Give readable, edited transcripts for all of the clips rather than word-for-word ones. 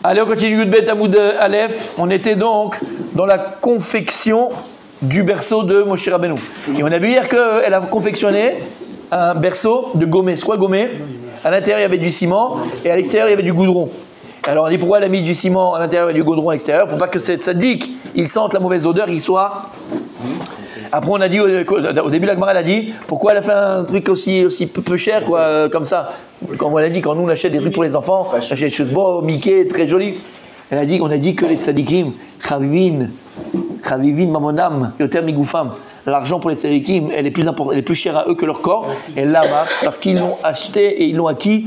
Allez, on continue. Yudbet Amoud Aleph. On était donc dans la confection du berceau de Moshe Rabbeinu. Et on a vu hier qu'elle a confectionné un berceau de gommé. C'est quoi gommé? À l'intérieur, il y avait du ciment et à l'extérieur, il y avait du goudron. Alors, on dit pourquoi elle a mis du ciment à l'intérieur et du goudron à l'extérieur? Pour pas que cette sadique, il sente la mauvaise odeur, il soit. Après, on a dit, au début, la Gemara, elle a dit, pourquoi elle a fait un truc aussi peu cher, quoi, comme ça? Comme on a dit, quand nous, on achète des trucs pour les enfants, on achète des choses beaux, Mickey, très jolies. On a dit que les tzadikim, chavivin mamonam, yoter migoufam, l'argent pour les tzadikim, elle est plus chère à eux que leur corps. Et là-bas, parce qu'ils l'ont acheté et ils l'ont acquis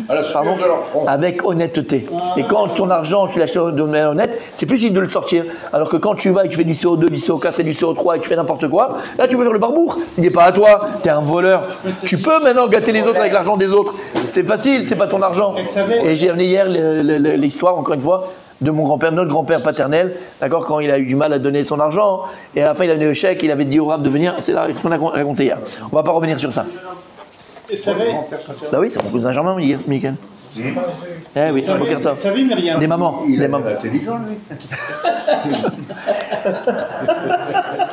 avec honnêteté. Et quand ton argent, tu l'achètes de manière honnête, c'est plus difficile de le sortir. Alors que quand tu vas et tu fais du CO2, du CO4 et du CO3 et tu fais n'importe quoi, là tu peux faire le barbour. Il n'est pas à toi, tu es un voleur. Tu peux maintenant gâter les autres avec l'argent des autres. C'est facile, c'est pas ton argent. Et j'ai amené hier l'histoire, encore une fois, de mon grand-père, notre grand-père paternel, d'accord, quand il a eu du mal à donner son argent, et à la fin il a donné le chèque, il avait dit au rab de venir, c'est là ce qu'on a raconté hier. On va pas revenir sur ça. Et ça va? Bah oui, c'est mon cousin Germain, Mickaël. Eh oui, Vous savez, Myriam? Des mamans. Il des mamans. est intelligent, lui.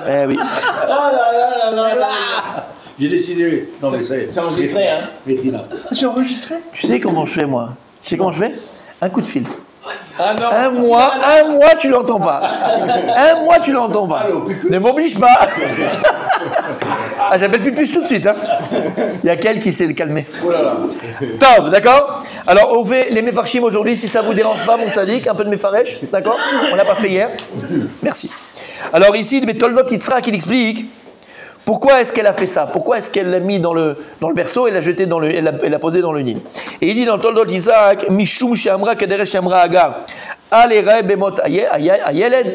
Eh oui. Ah là. J'ai décidé. Non, mais ça y est. C'est enregistré, hein? Écris là. C'est enregistré? Tu sais comment je fais, moi? Tu sais comment je fais? Un coup de fil. Ah non. Un mois, tu l'entends pas. Un mois, tu l'entends pas. Ne m'oblige pas. Ah, j'appelle Pupus tout de suite. Hein. Il y a quel qui sait le calmer. Oh là là. Top, d'accord. Alors, on fait les Mefarshim aujourd'hui, si ça vous dérange pas, mon sadique, un peu de Mefaresh, d'accord. On l'a pas fait hier. Merci. Alors ici, mais Toldot Yitzhak, il explique pourquoi est-ce qu'elle a fait ça. Pourquoi est-ce qu'elle l'a mis dans le berceau et l'a jeté elle l'a posé dans le Nil. Et il dit dans Toldot Yitzhak, Mishum Shamra Kaderesh Shamra Agar. Alera Bemot Ayeled.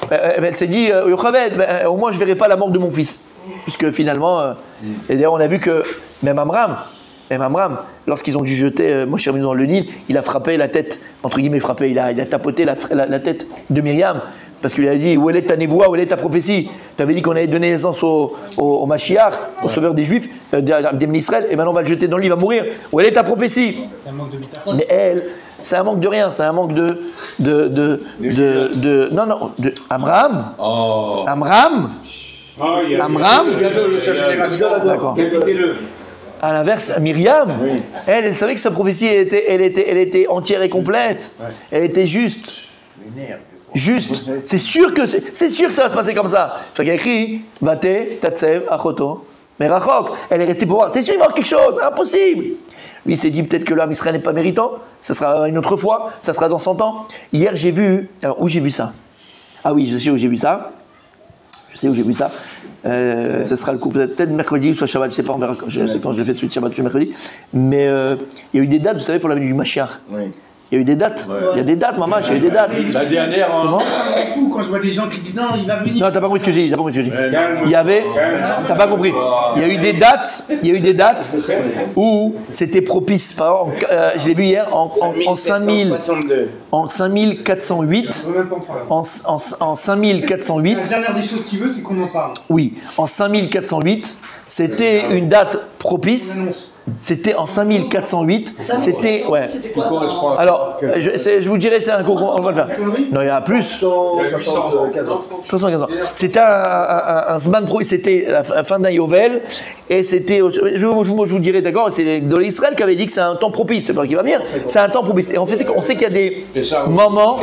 Elle s'est dit, au moins je verrai pas la mort de mon fils. Puisque finalement, et d'ailleurs on a vu que même Amram, lorsqu'ils ont dû jeter Moshe Rabbeinu dans le Nil, il a frappé la tête, entre guillemets frappé, il a tapoté la tête de Myriam, parce qu'il a dit, où est ta névoie, où est ta prophétie? Tu avais dit qu'on allait donner naissance au Mashiach, au sauveur des Juifs, des Israël, et maintenant on va le jeter dans le Nil, il va mourir. Où est ta prophétie? C'est un manque de métaphore. Mais elle, c'est un manque de rien, c'est un manque de Amram. Oh. Amram. D'accord. Capitez-le. À l'inverse, Myriam, elle savait que sa prophétie, elle était entière et complète. Elle était juste. Juste. C'est sûr que ça va se passer comme ça. C'est qu'il a écrit Bate, Tatsev, Achoto, Merachok. Elle est restée pour voir. C'est sûr qu'il va y avoir quelque chose. Impossible. Lui, il s'est dit peut-être que l'homme Israël n'est pas méritant. Ça sera une autre fois. Ça sera dans 100 ans. Hier, j'ai vu. Alors, où j'ai vu ça? Ah oui, je sais où j'ai vu ça. Ce sera le coup peut-être mercredi ou soit Shabbat, je sais pas, on verra. Je sais quand je l'ai fait celui de Shabbat ou mercredi. Mais il y a eu des dates, vous savez, pour la venue du Mashiach. Oui. Il y a eu des dates. Ouais. Il y a des dates, maman, il y a eu des dates. La dernière. Comment? C'est fou quand je vois des gens qui disent non, il va venir. Non, t'as pas compris ce que j'ai dit. Il y avait. T'as pas compris. Il y a eu des dates. Où c'était propice. Par exemple, je l'ai vu hier en 5000. En 5408. En 5408. La dernière des choses qu'il veut, c'est qu'on en parle. Oui. En 5408, c'était une date propice. C'était en 5408. C'était. Ouais. Alors, je vous dirai, c'est un concours. On va le faire. Non, il y a plus. 715 ans. C'était un Zman Pro. C'était la fin d'un Yovel. Et c'était. Je vous dirai, d'accord, c'est de l'Israël qui avait dit que c'est un temps propice. C'est pas qu'il va venir. C'est un temps propice. Et en fait, on sait qu'il y a des moments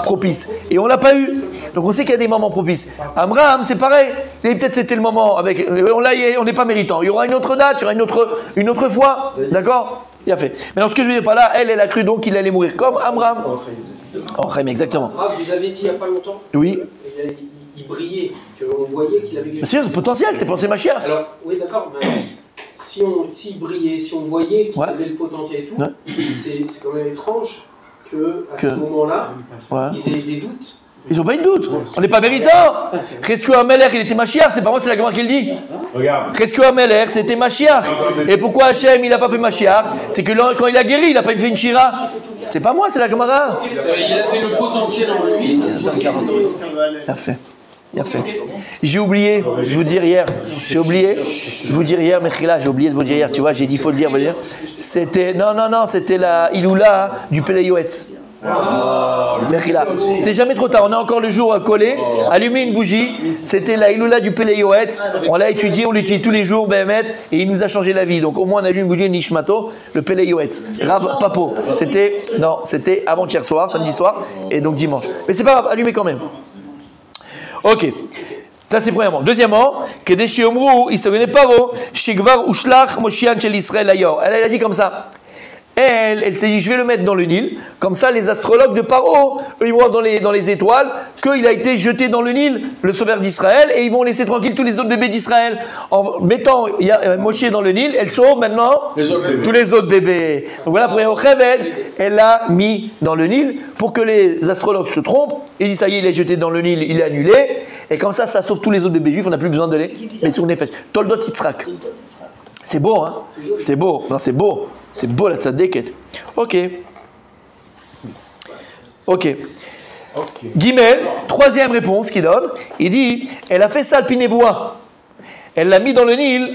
propices. Et on l'a pas eu. Donc on sait qu'il y a des moments propices. Amram, c'est pareil. Et peut-être c'était le moment avec. On n'est pas méritant. Il y aura une autre date, il y aura une autre fois. D'accord? Bien fait. Mais dans ce que je ne vais pas là, elle a cru donc qu'il allait mourir comme Amram. Oh, exactement. Vous avez dit il n'y a pas longtemps. Oui. Il brillait, qu'on voyait qu'il avait. Bien sûr, c'est potentiel, c'est pour ses Mashiach. Alors, oui, d'accord, mais alors, s'il brillait, si on voyait qu'il avait le potentiel et tout, c'est quand même étrange qu'à ce moment-là, ils aient des doutes. Ils n'ont pas eu de doute. On n'est pas méritant. Rescue Ameler, il était Mashiach. C'est pas moi, c'est la Gemara qui le dit. Regarde. Rescue Ameler, c'était Mashiach. Et pourquoi Hachem, il n'a pas fait Mashiach? C'est que quand il a guéri, il n'a pas fait une Shira. C'est pas moi, c'est la Gemara. Il avait le potentiel en lui. Il a fait. J'ai oublié, je vous dire hier, Mechila, j'ai oublié de vous dire hier, tu vois, j'ai dit, il faut le dire, C'était, non, c'était la Iloula du Pele Yoetz. C'est jamais trop tard, on a encore le jour à coller. Allumer une bougie, c'était la Iloula du Pele Yoetz. On l'a étudié, on l'utilise tous les jours, Behemet, et il nous a changé la vie. Donc au moins on a allumé une bougie Nishmato, le Pele Yoetz. Rav Papo, c'était avant-hier soir, samedi soir, et donc dimanche. Mais c'est pas grave, allumez quand même. Ok. Ça c'est premièrement. Deuxièmement, Kedeshi Omru, il se connaît pas vos, Shigvar Ushlach Moshiach Shel Israël Ayor. Elle a dit comme ça. Elle s'est dit, je vais le mettre dans le Nil. Comme ça, les astrologues de Paro, eux, ils voient dans les étoiles qu'il a été jeté dans le Nil, le sauveur d'Israël, et ils vont laisser tranquille tous les autres bébés d'Israël. En mettant Moshe dans le Nil, elle sauve maintenant tous les autres bébés. Donc voilà, pour Yocheved, elle l'a mis dans le Nil pour que les astrologues se trompent. Ils disent, ça y est, il est jeté dans le Nil, il est annulé. Et comme ça sauve tous les autres bébés juifs, on n'a plus besoin de les mettre sur les fesses. Toldot Yitzhak. C'est beau, hein? C'est beau. Non, c'est beau. C'est beau la tzadéket. Ok. Guimel, troisième réponse qu'il donne. Il dit, elle a fait ça al pinévoa. Elle l'a mis dans le Nil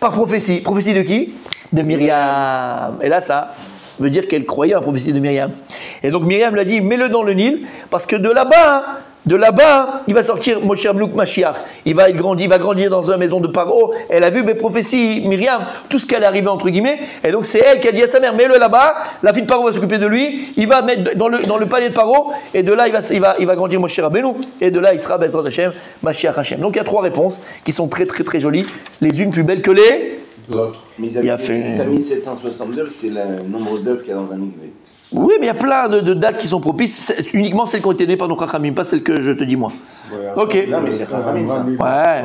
par prophétie. Prophétie de qui? De Myriam. Et là, ça veut dire qu'elle croyait en la prophétie de Myriam. Et donc Myriam l'a dit, mets-le dans le Nil, parce que de là-bas, il va sortir Moshe Rabbeinu Mashiach. Il va grandir dans une maison de Paro. Elle a vu mes prophéties, Myriam, tout ce qu'elle est arrivée entre guillemets. Et donc c'est elle qui a dit à sa mère, mets-le là-bas. La fille de Paro va s'occuper de lui. Il va mettre dans le palais de Paro. Et de là, il va grandir Moshe Rabbeinu. Et de là, il sera Bezrat Hashem, Mashiach Hashem. Donc il y a trois réponses qui sont très très très jolies. Les unes plus belles que les autres. Mais ils avaient 5762, c'est le nombre d'œufs qu'il y a dans un mikvé. Oui, mais il y a plein de dates qui sont propices. C'est uniquement celles qui ont été données par nos Chachamim, pas celles que je te dis moi. Ouais, ok. Non, mais c'est Chachamim ça. Ouais.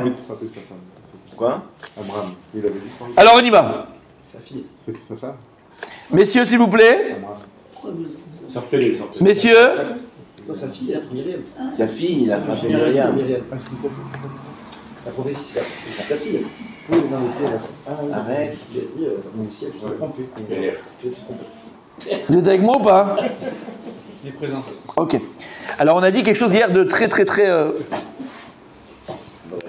Quoi? Abraham. Il avait dit. Alors on y va. Sa fille. C'est sa femme. Messieurs, s'il vous plaît. Sortez-les. Messieurs. Non, sa fille, il a pris Myriam. Sa fille, il a pris Myriam. La prophétie, c'est sa fille. Oui, non, mais arrête. Mon ciel, je t'ai trompé. Vous êtes avec moi ou pas? Il est présent. Ok. Alors on a dit quelque chose hier de très très très...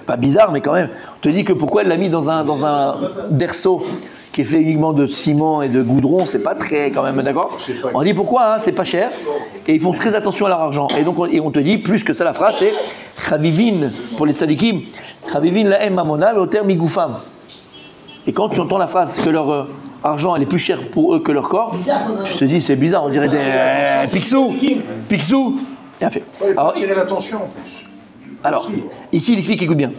pas bizarre, mais quand même. On te dit que pourquoi elle l'a mis dans un berceau qui est fait uniquement de ciment et de goudron, c'est pas très quand même, d'accord? On dit pourquoi, hein, c'est pas cher, et ils font très attention à leur argent. Et donc on te dit, plus que ça, la phrase, c'est Chavivin, pour les sadikim, Chavivin la em mamona, l'auteur migoufam. Et quand tu entends la phrase que leur argent elle est plus cher pour eux que leur corps, tu te dis, c'est bizarre, on dirait des Picsou. Bien fait. Alors, tirer l'attention. Alors, ici il explique, écoute bien.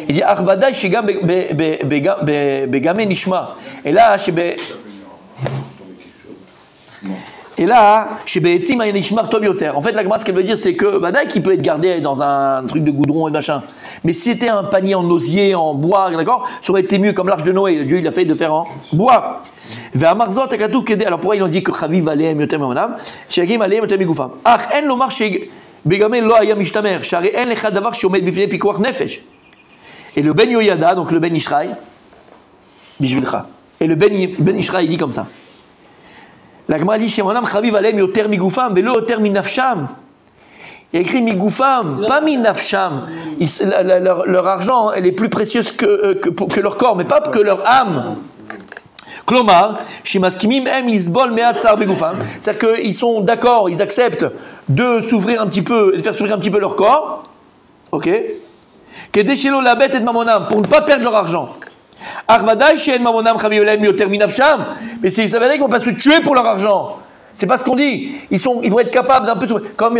Il dit Arvadai shigam begame nishma. Et là, chez Be'etzim nishmar tov yoter. En fait, la Gemara, ce qu'elle veut dire, c'est que Vadaï qui peut être gardé dans un truc de goudron et machin. Mais si c'était un panier en osier, en bois, d'accord, ça aurait été mieux, comme l'arche de Noé. Dieu, il a fait de faire en bois. Ve'amarzot akatouf kede. Alors pourquoi ils ont dit que Chaviv aleim yoter memonam? Shegim aleim yoter migufam. Ach en lomar sheg. Et le Ben Yoyada, donc le Ben Ishraï, et le Ben Ishraï, il dit comme ça. La Gemara dit, Shemonam Chaviv alem yoter migufam, velo yoter minafsham. Il y a écrit migufam, pas minafsham. Leur argent, elle est plus précieuse que leur corps, mais pas que leur âme. Klomar, Shimaskimim em lisbol me'atzar begufam. C'est-à-dire qu'ils sont d'accord, ils acceptent de souffrir un petit peu, de faire souffrir un petit peu leur corps. Ok. Kedeshelo la bête et mamonam, pour ne pas perdre leur argent. Arvadai shen mamonam chaviolem yoter minafsham. Mais c'est ça veut dire qu'ils vont pas se tuer pour leur argent. C'est pas ce qu'on dit. Ils vont être capables d'un peu comme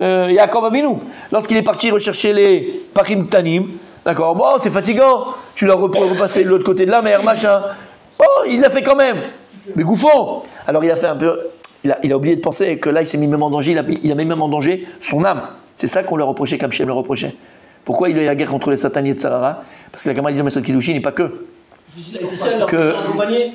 Yaakov Avinu, lorsqu'il est parti rechercher les Pachim Tanim. D'accord. Bon, c'est fatigant. Tu leur repasser de l'autre côté de la mer, machin. Oh, il l'a fait quand même. Mais Gouffon. Alors il a fait un peu. Il a oublié de penser que là, il s'est mis même en danger. Il a mis même en danger son âme. C'est ça qu'on leur reprochait, qu'Hachem le reprochait. Pourquoi il a eu la guerre contre les sataniers de Sarara? Parce que la Gemara dit Masot Kiddushin n'est pas que. Il a été seul, il a accompagné.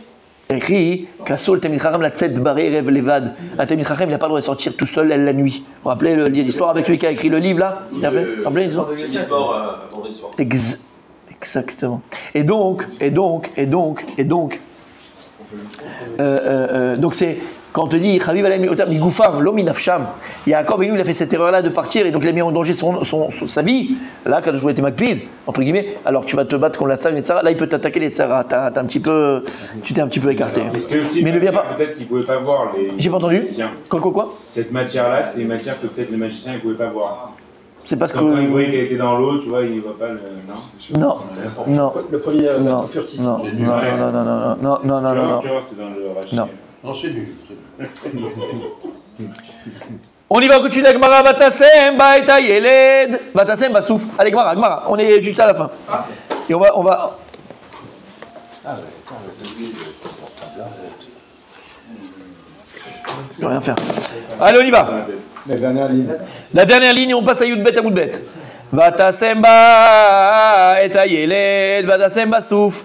Écrit Kasol Tamid Chacham la Tzed Baré Rev Levad. Un Tamid Chacham, il n'a pas le droit de sortir tout seul la nuit. Vous vous rappelez l'histoire avec celui qui a écrit le livre là? Vous vous rappelez l'histoire? C'est l'histoire avant l'histoire. Exactement. Et donc, donc c'est Quand on te dit Chaviv alem migoufam, l'homme inafsham, Yaakov il a fait cette erreur-là de partir et donc il a mis en danger sa vie. Là, quand je voulais être makpid, entre guillemets, alors tu vas te battre contre la tsar, là il peut t'attaquer les tsars. Tu t'es un petit peu écarté. Mais ne viens pas. Peut-être qu'ils ne pouvaient pas voir les. J'ai pas entendu. Quoi Cette matière-là, c'était une matière que peut-être les magiciens ne pouvaient pas voir. C'est parce que. Quand ils voyaient qu'elle était dans l'eau, tu vois, ils ne voient pas le. Non. Non. Le premier furtif. Non. Tu vois, c'est dans le rachis. Non. Non, c'est nul. On y va, continue la Gemara. Vatasem baita yeled. Vatasem basouf. Allez, Gemara. On est juste à la fin. Et on va. Je peux rien faire. Allez, on y va. La dernière ligne, on passe à Yudbet à Moudbet. Vatasemba et Yeled, Vatasemba souf.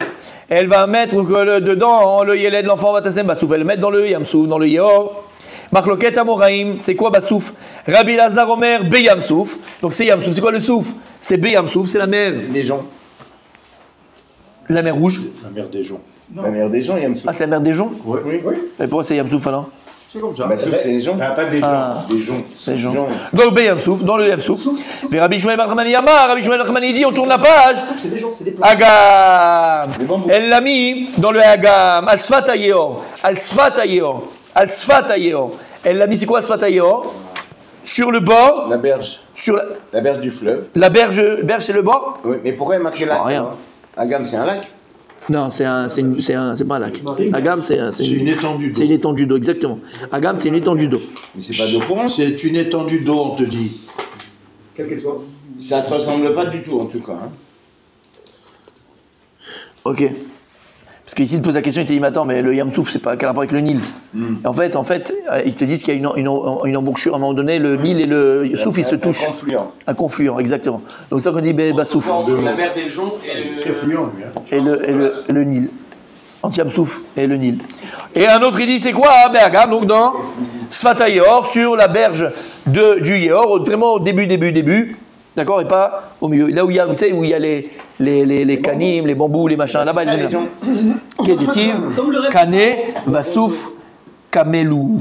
Elle va mettre dedans le Yeled, l'enfant Vatasemba souf. Elle va mettre dans le Yamsouf, dans le Yeor. Marloket Amoraim, c'est quoi Basouf? Rabbi Lazar Omer, Beyamsouf. Donc c'est Yamsouf. C'est quoi le souf? C'est Beyamsouf, c'est la mer. Des gens. La mer rouge. La mer des gens. La mer des gens, Yamsouf. Ah, c'est la mer des joncs? Oui. Et pourquoi c'est Yamsouf alors? C'est comme ça. Basouf, c'est les gens. Pas des gens. Des gens. C'est gens. Donc Beyamsouf, dans le Yamsouf. Mais Rabbi Shmuel Barhamani Yamar, Rabbi Shmuel Barhamani dit, on tourne la page. C'est des gens, c'est des plantes. Agam. Elle l'a mis dans le Agam. Al-Sfat Ayeor. Elle l'a mis, c'est quoi Al-Sfat Ayeor? Sur le bord. La berge. Sur la berge du fleuve. La berge c'est le bord? Oui, mais pourquoi il y a marqué lac? Rien. Agam, c'est un lac? Non, c'est pas un lac. Agam, c'est une étendue d'eau. C'est une étendue d'eau, exactement. Agam, c'est une étendue d'eau. Mais c'est pas d'eau courante. C'est une étendue d'eau, on te dit. Quelle qu'elle soit. Ça ne te ressemble pas du tout, en tout cas. Hein. Ok. Parce qu'ici, il te pose la question, il te dit, mais attends, mais le Yamsouf, c'est pas quel rapport avec le Nil? En fait, ils te disent qu'il y a une embouchure, à un moment donné, le Nil et le Souf, ils se touchent. Un confluent, exactement. Donc c'est ça qu'on dit Basouf. La mer des joncs et le. Très fluent, lui. Et le Nil. Entre Yamsouf et le Nil. Et un autre, il dit, c'est quoi Bergam, donc dans Sfat Yeor, sur la berge du Yeor, vraiment au début. D'accord, et pas au milieu. Là où il y a, vous savez, où il y a les canim, les bambous, les machins, là-bas, les gens. Kéditiv, Kané, Basouf, Kamelou.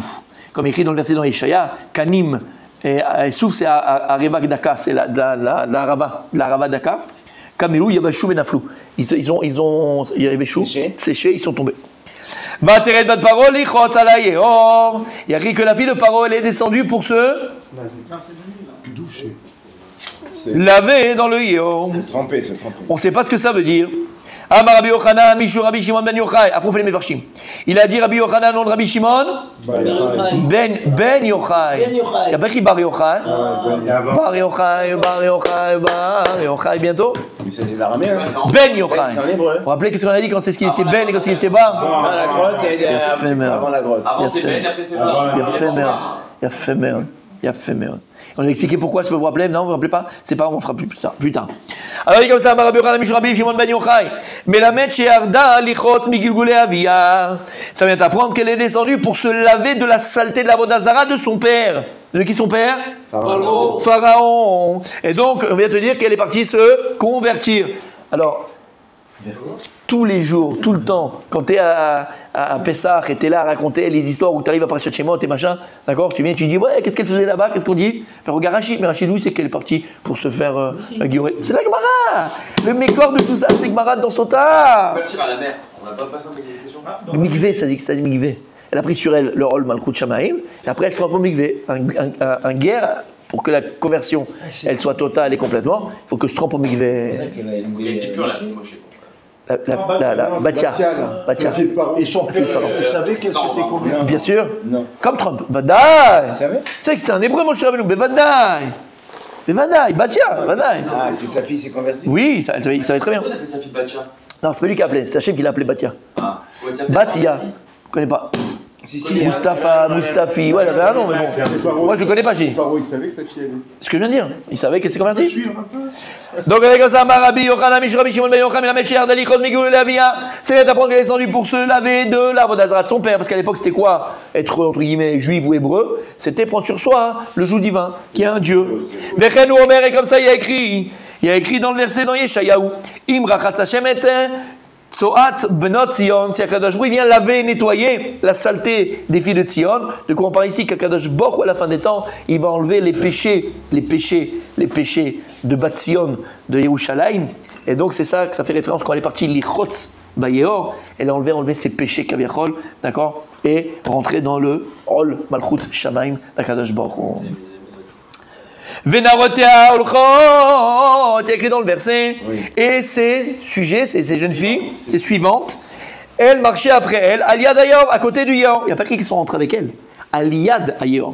Comme écrit dans le verset dans Yeshaya, Kanim et Souf, c'est Areva Daka, c'est la Rava Daka. Kamelou, Yabashou Benaflou. Ils ont séché, ils sont tombés. Vateret bat parole, Ichotz ala Yeor. Il y a écrit que la fille de Paro, elle est descendue pour se Douché. laver dans le Yeor. Trempé. On ne sait pas ce que ça veut dire. Amar Rabbi Yochanan, Mishou Rabbi Shimon ben Yochai. Après, on fait les Mefarshim. Il a dit Rabbi Yochanan, nom de Rabbi Shimon ben Yochai. Il n'y a pas écrit Bar Yochai. Bar Yochai, bientôt. Mais ça, c'est l'araméen. Ben Yochai. C'est en hébreu. Vous vous rappelez qu'est-ce qu'on a dit quand c'est ce qu'il était Ben et quand il était Bas? Ah, la grotte, avant la grotte. Avant c'est Ben, après c'est Bar. Il a fait merde. On a expliqué pourquoi, je peux vous rappeler? Non, vous ne vous rappelez pas? C'est pas grave, on fera plus tard. Alors il dit comme ça, Rabbi Yochanan, Mishou Rabbi Shimon ben Yochai. Mais la metche Arda lichotz migilgulei avia. Ça vient t'apprendre qu'elle est descendue pour se laver de la saleté de la avoda zara de son père. De qui son père? Pharaon. Et donc, on vient te dire qu'elle est partie se convertir. Alors, tous les jours, tout le temps, quand tu es à Pessah et tu es là à raconter les histoires où tu arrives à Parashat Shemot et machin, d'accord, tu viens, tu dis, ouais, qu'est-ce qu'elle faisait là-bas, qu'est-ce qu'on dit? Enfin, regarde Rachid, mais Rachid, oui, c'est qu'elle est partie pour se faire guillorer. C'est la Gemara. Le mécor de tout ça, c'est Gemara dans son tas. Partir à la mer, on n'a pas passé en question. Mikvé, ça dit Mikvé. Elle a pris sur elle le rôle Malchut Shamaim, et après elle se rend pour Mikvé. Un guerre, pour que la conversion, elle soit totale et complètement, il faut que se trompe au Mikvé. Il était pur la fille Moshe. La Batia. Et son père, il savait qu'elle s'était convertie. Bien sûr. Non. Comme Trump. Vadaï. Tu savais? Tu sais que c'était un hébreu, mon cher Rabbeinu. Mais Vadaï. Batia. Vadaï. Ah, que sa fille s'est convertie? Oui, il savait très bien. Pourquoi t'appelles sa fille Batia? Non, c'est pas lui qui a appelé. C'est Hachem qui l'a appelé Batia. Ah, Batia. Je connais pas. Si. Mustafi. Ouais, il avait un nom, mais bon. Moi, je connais pas, j'ai dit. Paro, il savait que sa fille allait. Ce que je viens de dire. Il savait qu'elle s'est convertie. Donc, avec ça, Rabbi Yochanan, Mishou Rabbi Shimon ben Yochai, la Metcher, Dalichos, Migul, Lavia. C'est d'apprendre qu'elle est descendue pour se laver de la vodazara de son père. Parce qu'à l'époque, c'était quoi? Être, entre guillemets, juif ou hébreu. C'était prendre sur soi le joug divin, qui est un Dieu. Vechenou Omer, et comme ça, il y a écrit dans le verset dans Yeshayahu, Imra Chatzachem et Tzoat Benot Tzion, c'est Akadosh Baruch Hu, il vient laver et nettoyer la saleté des filles de Tzion. De quoi on parle ici? Qu'Akadosh Baruch Hu, à la fin des temps, il va enlever les péchés de Bat Tzion, de Yerushalayim. Et donc c'est ça que ça fait référence quand elle est partie Lichotz Bayeor, elle a enlevé ses péchés Kaviachol, d'accord, et rentrer dans le Ol Malchut Shamaim d'Akadosh Baruch Hu. Venarotea olchot, il y a écrit dans le verset, et ces sujets, ces jeunes filles, ces suivantes, elles marchaient après elle, Aliad Ayor, à côté du Yor. Il n'y a pas écrit qu'ils sont rentrés avec elle. Aliad Ayor.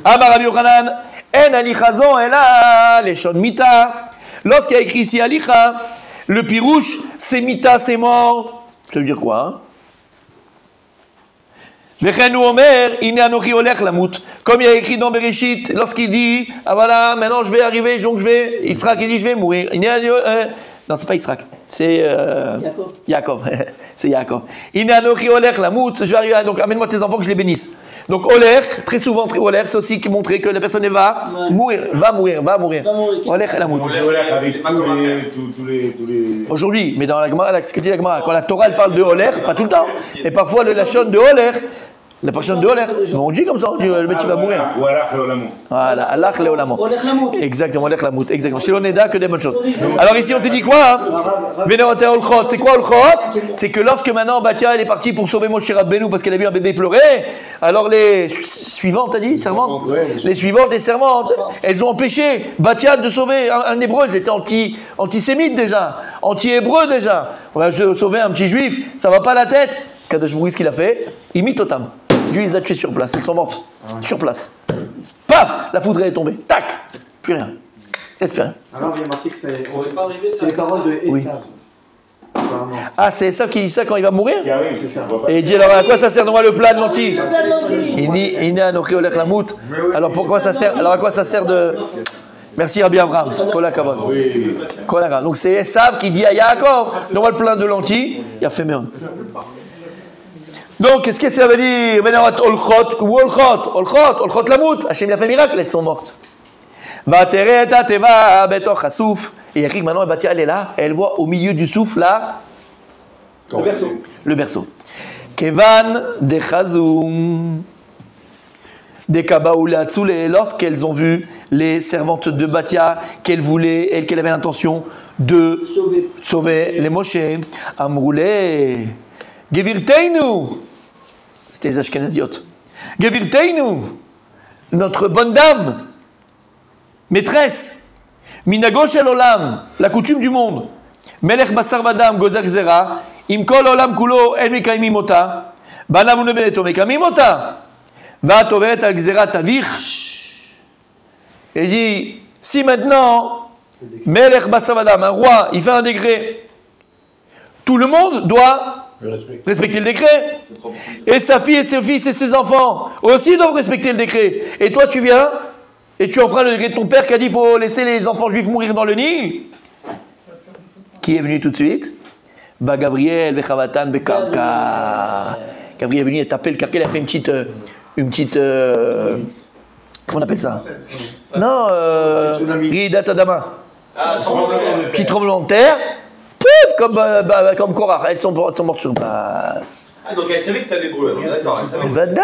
Amar Rabbi Yochanan, en alichazon, elle a les shon mita. Lorsqu'il y a écrit ici alicha, le pirouche, c'est mita, c'est mort. Ça veut dire quoi, hein? Comme il y a écrit dans Bereshit, lorsqu'il dit, ah voilà, maintenant je vais arriver, donc je vais, Yitzhak, il dit, je vais mourir. Non, c'est pas Yitzhak, c'est Yaakov. C'est Yaakov. Je vais arriver, donc amène-moi tes enfants que je les bénisse. Donc Oler, très souvent, Oler, c'est aussi montrer que la personne va mourir. Oler Lamut. Avec tous les... Aujourd'hui, mais dans la Gemara, ce que dit la Gemara, quand la Torah elle parle de Oler, pas tout le temps, et parfois le lachon de Oler, la personne de Oler, on dit comme ça, on dit le mec il va mourir. Ou Allah Leolamot. Voilà, Allah Leolamot. Exactement, Allah Leolamot, exactement. Chez l'Oneda, que des bonnes choses. Alors ici on te dit quoi? Vénérateur Olchot, c'est quoi Olchot? C'est que lorsque maintenant Batia elle est partie pour sauver Moshe Rabbeinu parce qu'elle a vu un bébé pleurer, alors les suivantes, t'as dit, servantes? Les suivantes, les servantes, elles ont empêché Batia de sauver un hébreu, elles étaient antisémites déjà, anti-hébreux déjà. On va sauver un petit juif, ça va pas à la tête. Kadosh Baruch Hu, ce qu'il a fait, imite Otam. Dieu les a tués sur place, elles sont mortes, sur place. Paf, la foudre est tombée, tac, plus rien. Reste plus rien. Alors il y a marqué que c'est C'est les paroles de Esav. Oui. Ah, c'est Esav qui dit ça quand il va mourir? C'est ça. Et il dit alors à quoi ça sert? Donne-moi le plat de lentilles. Il dit Ina Anochi Olech Lamout. Alors pourquoi ça sert? Alors à quoi ça sert de. Merci Rabbi Abraham. Kol HaKavod. Kol HaKavod. Donc c'est Esav qui dit à Yaakov, donne-moi le plat de lentilles. Il a fait merde. Donc, qu'est-ce que ça veut dire? Olchot, ou Olchot Lamout. Hachem a fait miracle, elles sont mortes. Et il y a écrit que maintenant, elle est là, et elle voit au milieu du souffle, là, le berceau. Kevan de Chazoum. Des Kabaoula Tsoulé, lorsqu'elles ont vu les servantes de Batia, qu'elle voulait, qu'elle avait l'intention de sauver les Moshe, Amroulé. Gevirteinu, c'était les Ashkenaziotes. Gevirteinu, notre bonne dame, maîtresse, Minagosh el Olam, la coutume du monde, Melech Basar Vadam, Gozak Zera, Imkol Olam Kulo, El Mekaimim Ota, Banavune Beneto Mekaimim Ota, Va Tovet al Gzera Tavich. Il dit, si maintenant, Melech Basar Vadam, un roi, il fait un décret, tout le monde doit respecter le décret. Et sa fille et ses fils et ses enfants aussi doivent respecter le décret. Et toi tu viens et tu enfreins le décret de ton père qui a dit qu'il faut laisser les enfants juifs mourir dans le Nil. Qui est venu tout de suite? Bah Gabriel, Bechavatan, Bekarka. Gabriel est venu et tapé le carquet, il a fait une petite comment on appelle ça? Non, Ridat Adama. Petit tremblement de terre. Comme Korach, elles sont mortes sur place. Ah, donc elle savait que c'était un hébreu, d'accord. Vada.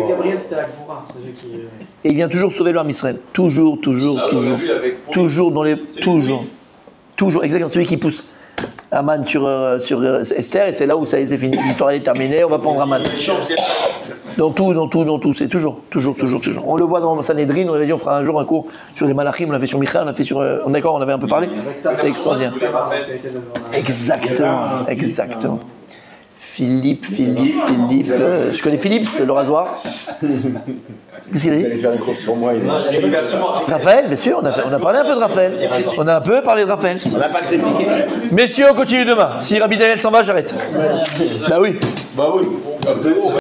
Gabriel, c'était la Gvora, c'est lui qui. Et il vient toujours sauver l'homme Israël. Toujours. Toujours dans les. Toujours, exactement, celui qui pousse Aman sur Esther, et c'est là où ça c'est fini. L'histoire est terminée, on va prendre Aman. Dans tout, c'est toujours. On le voit dans Sanhedrin, on avait dit on fera un jour un cours sur les Malachim, on l'a fait sur Micha, on l'a fait sur. D'accord, on avait un peu parlé. C'est extraordinaire. Exactement. Philippe. Je connais Philippe, c'est le rasoir. Qu'est-ce qu'il a dit? Vous allez faire une course sur moi. Raphaël, bien sûr, on a parlé un peu de Raphaël. On a pas critiqué. Messieurs, on continue demain. Si Rabbi Daniel s'en va, j'arrête. Bah oui.